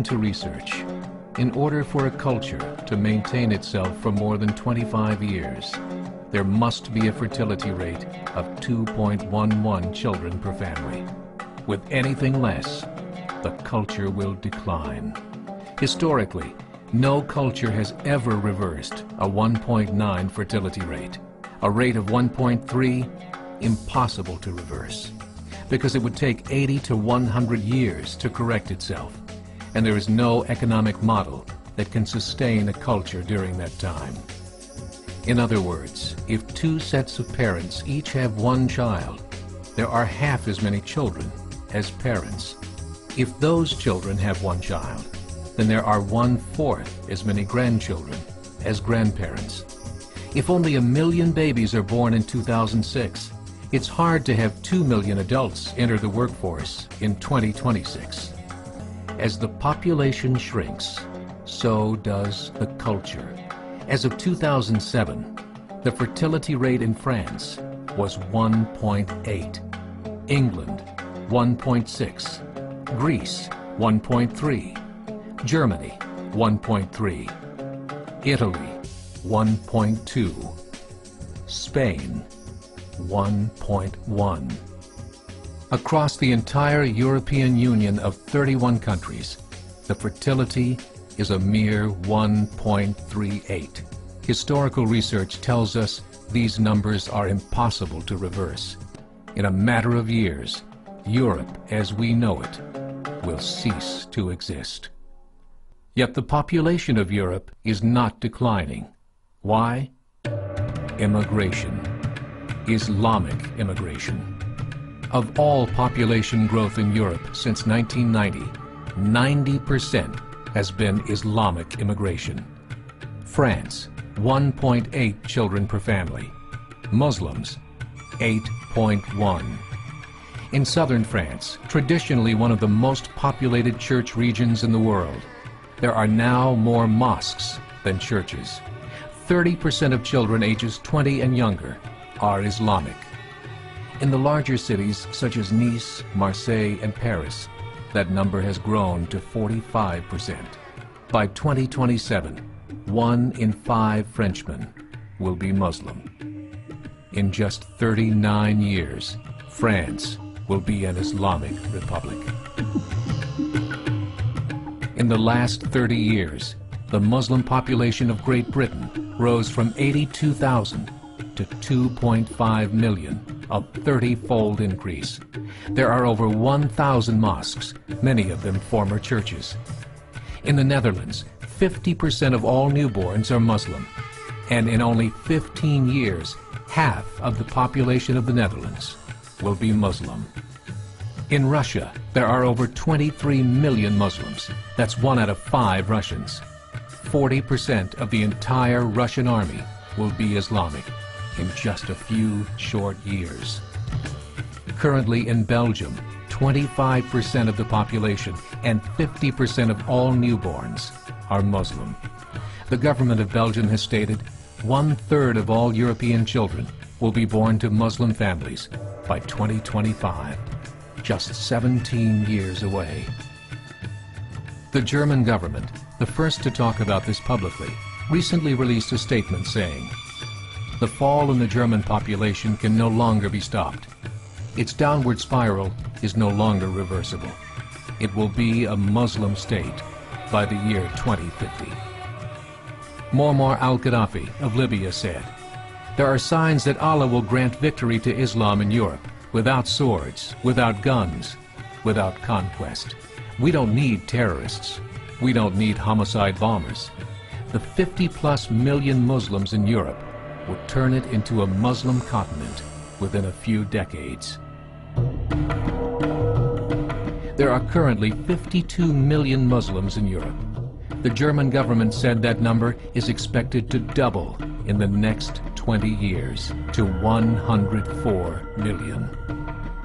According to research, in order for a culture to maintain itself for more than 25 years, there must be a fertility rate of 2.11 children per family. With anything less, the culture will decline. Historically, no culture has ever reversed a 1.9 fertility rate. A rate of 1.3, impossible to reverse, because it would take 80 to 100 years to correct itself, and there is no economic model that can sustain a culture during that time. In other words, if two sets of parents each have one child, there are half as many children as parents. If those children have one child, then there are 1/4 as many grandchildren as grandparents. If only 1 million babies are born in 2006, it's hard to have 2 million adults enter the workforce in 2026. As the population shrinks, so does the culture. As of 2007, the fertility rate in France was 1.8, England 1.6, Greece 1.3, Germany 1.3, Italy 1.2, Spain 1.1. Across the entire European Union of 31 countries, the fertility is a mere 1.38. Historical research tells us these numbers are impossible to reverse. In a matter of years, Europe as we know it will cease to exist. Yet the population of Europe is not declining. Why? Immigration. Islamic immigration. Of all population growth in Europe since 1990, 90% has been Islamic immigration. France, 1.8 children per family. Muslims, 8.1. In southern France, traditionally one of the most populated church regions in the world, there are now more mosques than churches. 30% of children ages 20 and younger are Islamic. In the larger cities such as Nice, Marseille, and Paris, that number has grown to 45%. By 2027, 1 in 5 Frenchmen will be Muslim. In just 39 years, France will be an Islamic republic. In the last 30 years, the Muslim population of Great Britain rose from 82,000 to 2.5 million, a 30-fold increase. There are over 1,000 mosques, many of them former churches. In the Netherlands, 50% of all newborns are Muslim, and in only 15 years, half of the population of the Netherlands will be Muslim. In Russia, there are over 23 million Muslims. That's 1 out of 5 Russians. 40% of the entire Russian army will be Islamic in just a few short years. Currently in Belgium, 25% of the population and 50% of all newborns are Muslim. The government of Belgium has stated 1/3 of all European children will be born to Muslim families by 2025, just 17 years away. The German government, the first to talk about this publicly, recently released a statement saying, "The fall in the German population can no longer be stopped. Its downward spiral is no longer reversible. It will be a Muslim state by the year 2050. Muammar al-Gaddafi of Libya said, "There are signs that Allah will grant victory to Islam in Europe, without swords, without guns, without conquest. We don't need terrorists. We don't need homicide bombers. The 50+ million Muslims in Europe would turn it into a Muslim continent within a few decades." There are currently 52 million Muslims in Europe. The German government said that number is expected to double in the next 20 years to 104 million.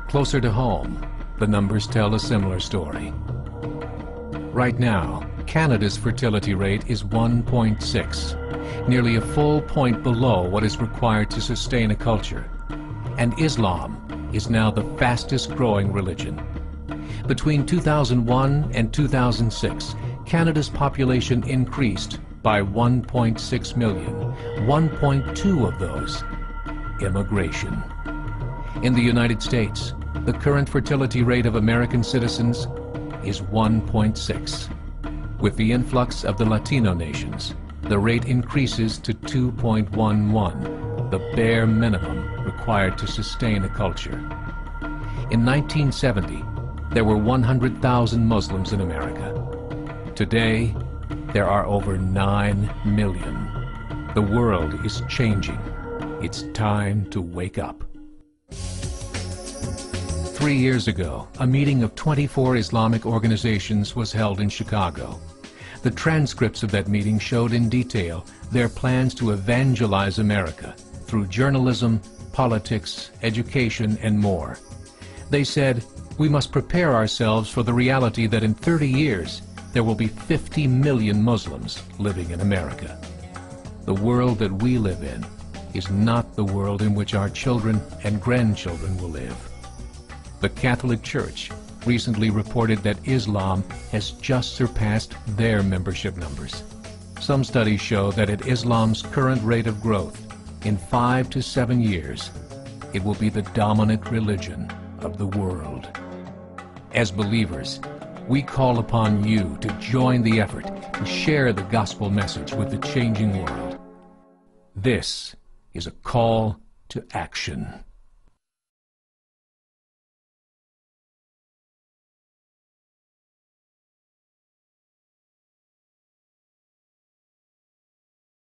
Closer to home, the numbers tell a similar story. Right now, Canada's fertility rate is 1.6, nearly a full point below what is required to sustain a culture. And Islam is now the fastest growing religion. Between 2001 and 2006, Canada's population increased by 1.6 million, 1.2 of those immigration. In the United States, the current fertility rate of American citizens is 1.6. With the influx of the Latino nations, the rate increases to 2.11, the bare minimum required to sustain a culture. In 1970, there were 100,000 Muslims in America. Today, there are over 9 million. The world is changing. It's time to wake up. 3 years ago, a meeting of 24 Islamic organizations was held in Chicago. The transcripts of that meeting showed in detail their plans to evangelize America through journalism, politics, education, and more. They said, we must prepare ourselves for the reality that in 30 years, there will be 50 million Muslims living in America. The world that we live in is not the world in which our children and grandchildren will live. The Catholic Church recently reported that Islam has just surpassed their membership numbers. Some studies show that at Islam's current rate of growth, in 5 to 7 years, it will be the dominant religion of the world. As believers, we call upon you to join the effort to share the gospel message with the changing world. This is a call to action.